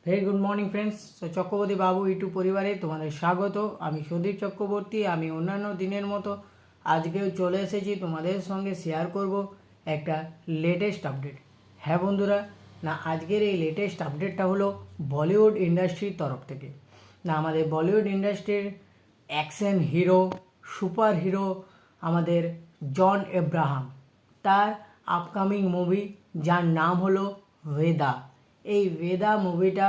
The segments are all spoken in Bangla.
Very good morning friends. Chakraborty বাবু ইউটিউব পরিবারে তোমাদের স্বাগত। আমি সন্দীপ চক্রবর্তী। আমি অন্যান্য দিনের মতো আজকেও চলে এসেছি তোমাদের সঙ্গে শেয়ার করব একটা লেটেস্ট আপডেট। হ্যাঁ বন্ধুরা, না আজকের এই লেটেস্ট আপডেটটা হলো বলিউড ইন্ডাস্ট্রির তরফ থেকে। না আমাদের বলিউড ইন্ডাস্ট্রির অ্যাকশন হিরো, সুপার হিরো আমাদের জন এব্রাহাম, তার আপকামিং মুভি যার নাম হলো ভেদা। এই ভেদা মুভিটা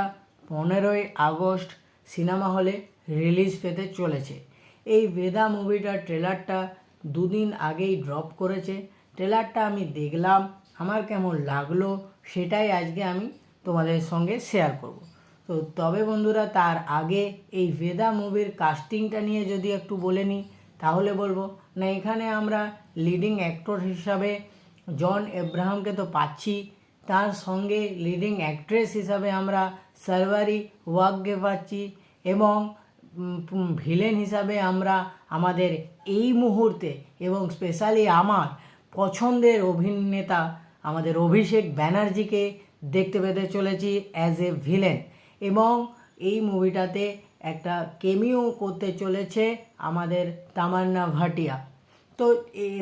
15ই আগস্ট সিনেমা হলে রিলিজ পেতে চলেছে। এই ভেদা মুভিটার ট্রেলারটা দুদিন আগেই ড্রপ করেছে। ট্রেলারটা আমি দেখলাম, আমার কেমন লাগলো সেটাই আজকে আমি তোমাদের সঙ্গে শেয়ার করব। তো তবে বন্ধুরা, তার আগে এই ভেদা মুভির কাস্টিংটা নিয়ে যদি একটু বলে নিই তাহলে বলবো, না এখানে আমরা লিডিং অ্যাক্টর হিসাবে জন এব্রাহামকে তো পাচ্ছি, তার সঙ্গে লিডিং অ্যাক্ট্রেস হিসাবে আমরা সারওয়ারি ওয়াগকে পাচ্ছি, এবং ভিলেন হিসাবে আমরা আমাদের এই মুহূর্তে এবং স্পেশালি আমার পছন্দের অভিনেতা আমাদের অভিষেক ব্যানার্জিকে দেখতে পেতে চলেছি অ্যাজ এ ভিলেন। এবং এই মুভিটাতে একটা কেমিও করতে চলেছে আমাদের তামান্না ভাটিয়া। তো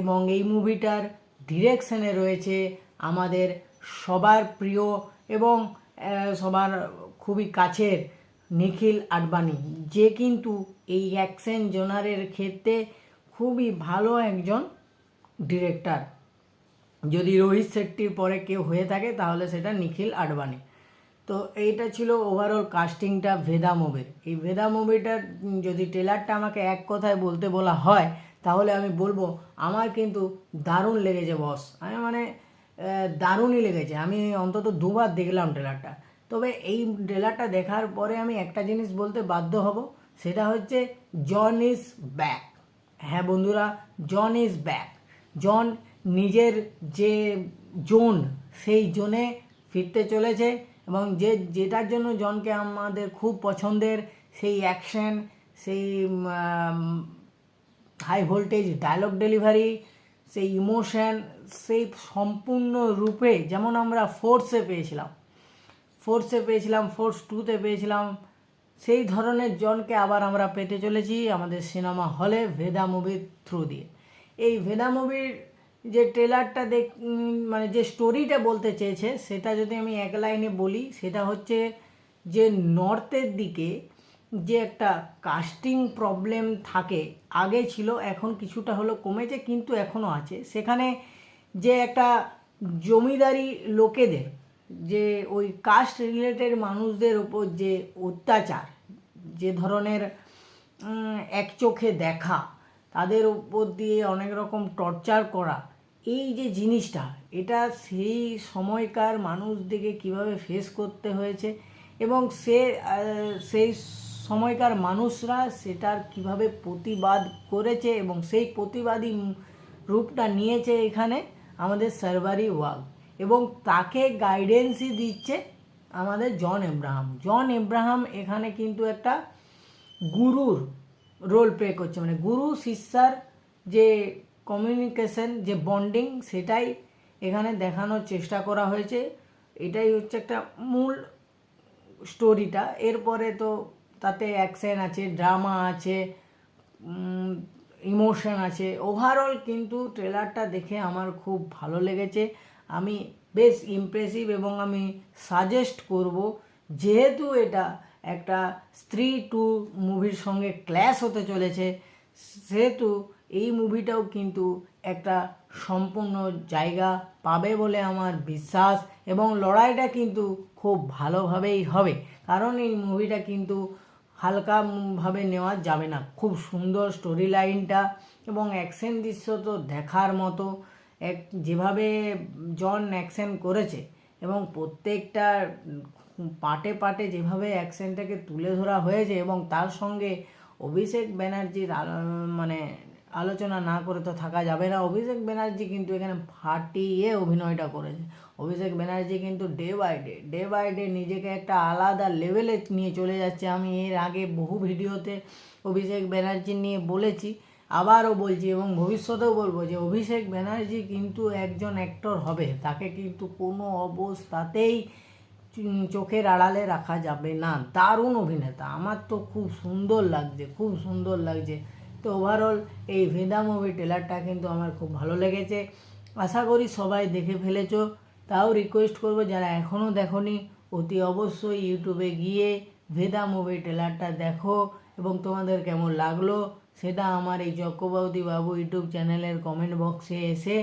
এবং এই মুভিটার ডিরেকশনে রয়েছে আমাদের সবার প্রিয় এবং সবার খুবই কাছের নিখিল আডবাণী, যে কিন্তু এই অ্যাকশন জোনারের ক্ষেত্রে খুবই ভালো একজন ডিরেক্টর। যদি রোহিত শেট্টির পরে কেউ হয়ে থাকে তাহলে সেটা নিখিল আডবাণী। তো এইটা ছিল ওভারঅল কাস্টিংটা ভেদা মুভির। এই ভেদা মুভিটার যদি ট্রেলারটা আমাকে এক কথায় বলতে বলা হয় তাহলে আমি বলবো আমার কিন্তু দারুণ লেগেছে বস। আমি দারুণই লেগেছে। আমি অন্তত দুবার দেখলাম ট্রেলারটা। তবে এই ট্রেলারটা দেখার পরে আমি একটা জিনিস বলতে বাধ্য হব, সেটা হচ্ছে জন ইজ ব্যাক। হ্যাঁ বন্ধুরা, জন ইজ ব্যাক। জন নিজের যে জোন, সেই জোনে ফিরতে চলেছে, এবং যেটার জন্য জনকে আমাদের খুব পছন্দের, সেই অ্যাকশন, সেই হাই ভোল্টেজ ডায়লগ ডেলিভারি, সেই ইমোশন, সেই সম্পূর্ণ রূপে যেমন আমরা ফোর্সে পেয়েছিলাম, ফোর্স 2তে পেয়েছিলাম, সেই ধরনের জনকে আবার আমরা পেতে চলেছি আমাদের সিনেমা হলে ভেদা মুভির থ্রু দিয়ে। এই ভেদা মুভির যে ট্রেলারটা মানে যে স্টোরিটা বলতে চেয়েছে সেটা যদি আমি এক লাইনে বলি, সেটা হচ্ছে যে নর্থের দিকে যে একটা কাস্টিং প্রবলেম থাকে, আগে ছিল, এখন কিছুটা হলো কমেছে, কিন্তু এখনও আছে। সেখানে যে একটা জমিদারি লোকেদের, যে ওই কাস্ট রিলেটেড মানুষদের ওপর যে অত্যাচার, যে ধরনের এক চোখে দেখা, তাদের উপর দিয়ে অনেক রকম টর্চার করা, এই যে জিনিসটা, এটা সেই সময়কার মানুষদেরকে কিভাবে ফেস করতে হয়েছে, এবং সেই সময়কার মানুষরা সেটার কিভাবে প্রতিবাদ করেছে, এবং সেই প্রতিবাদী রূপটা নিয়েছে এখানে আমাদের সারওয়ারি ওয়াগ, এবং তাকে গাইডেন্সই দিচ্ছে আমাদের জন এব্রাহাম এখানে কিন্তু একটা গুরুর রোল প্লে করছে। মানে গুরু শিষ্যার যে কমিউনিকেশন, যে বন্ডিং, সেটাই এখানে দেখানোর চেষ্টা করা হয়েছে। এটাই হচ্ছে একটা মূল স্টোরিটা। এরপরে তো তাতে অ্যাকশন আছে, ড্রামা আছে, ইমোশন আছে। ওভারঅল কিন্তু ট্রেলারটা দেখে আমার খুব ভালো লেগেছে। আমি বেশ ইমপ্রেসিভ, এবং আমি সাজেস্ট করব, যেহেতু এটা একটা স্ত্রী 2 মুভির সঙ্গে ক্ল্যাশ হতে চলেছে, সেহেতু এই মুভিটাও কিন্তু একটা সম্পূর্ণ জায়গা পাবে বলে আমার বিশ্বাস, এবং লড়াইটা কিন্তু খুব ভালোভাবেই হবে, কারণ এই মুভিটা কিন্তু হালকাভাবে নেওয়া যাবে না। খুব সুন্দর স্টোরি লাইনটা, এবং অ্যাকশন দৃশ্য তো দেখার মতো। যেভাবে জন অ্যাকশন করেছে, এবং প্রত্যেকটা পার্টে পার্টে যেভাবে অ্যাকশনটাকে তুলে ধরা হয়েছে, এবং তার সঙ্গে অভিষেক ব্যানার্জির মানে আলোচনা না করে তো থাকা যাবে না। অভিষেক ব্যানার্জি কিন্তু এখানে ফাটিয়ে অভিনয়টা করেছে। অভিষেক ব্যানার্জি কিন্তু ডে বাই ডে নিজেকে একটা আলাদা লেভেলে নিয়ে চলে যাচ্ছে। আমি এর আগে বহু ভিডিওতে অভিষেক ব্যানার্জি নিয়ে বলেছি, আবারও বলছি, এবং ভবিষ্যতেও বলবো, যে অভিষেক ব্যানার্জি কিন্তু একজন অ্যাক্টর হবে, তাকে কিন্তু কোনো অবস্থাতেই চোখের আড়ালে রাখা যাবে না। দারুণ অভিনেতা, আমার তো খুব সুন্দর লাগছে, খুব সুন্দর লাগছে। তো ওভারঅল এই ভেদা মুভি ট্রেলারটা কিন্তু আমার খুব ভালো লেগেছে। আশা করি সবাই দেখে ফেলেছো। তাও রিকোয়েস্ট করবো যারা এখনও দেখোনি অতি অবশ্যই ইউটিউবে গিয়ে ভেদা মুভি ট্রেলারটা দেখো এবং তোমাদের কেমন লাগলো সেটা আমার এই চক্রবর্তী বাবু ইউটিউব চ্যানেলের কমেন্ট বক্সে এসে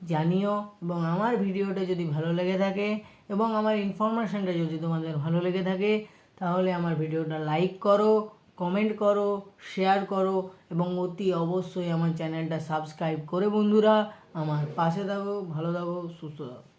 জানিও। এবং আমার ভিডিওটা যদি ভালো লেগে থাকে এবং আমার ইনফরমেশানটা যদি তোমাদের ভালো লেগে থাকে তাহলে আমার ভিডিওটা লাইক করো, কমেন্ট করো, শেয়ার করো এবং অতি অবশ্যই আমার চ্যানেলটা সাবস্ক্রাইব করে বন্ধুরা আমার পাশে থাকো। ভালো থাকো, সুস্থ থাকো।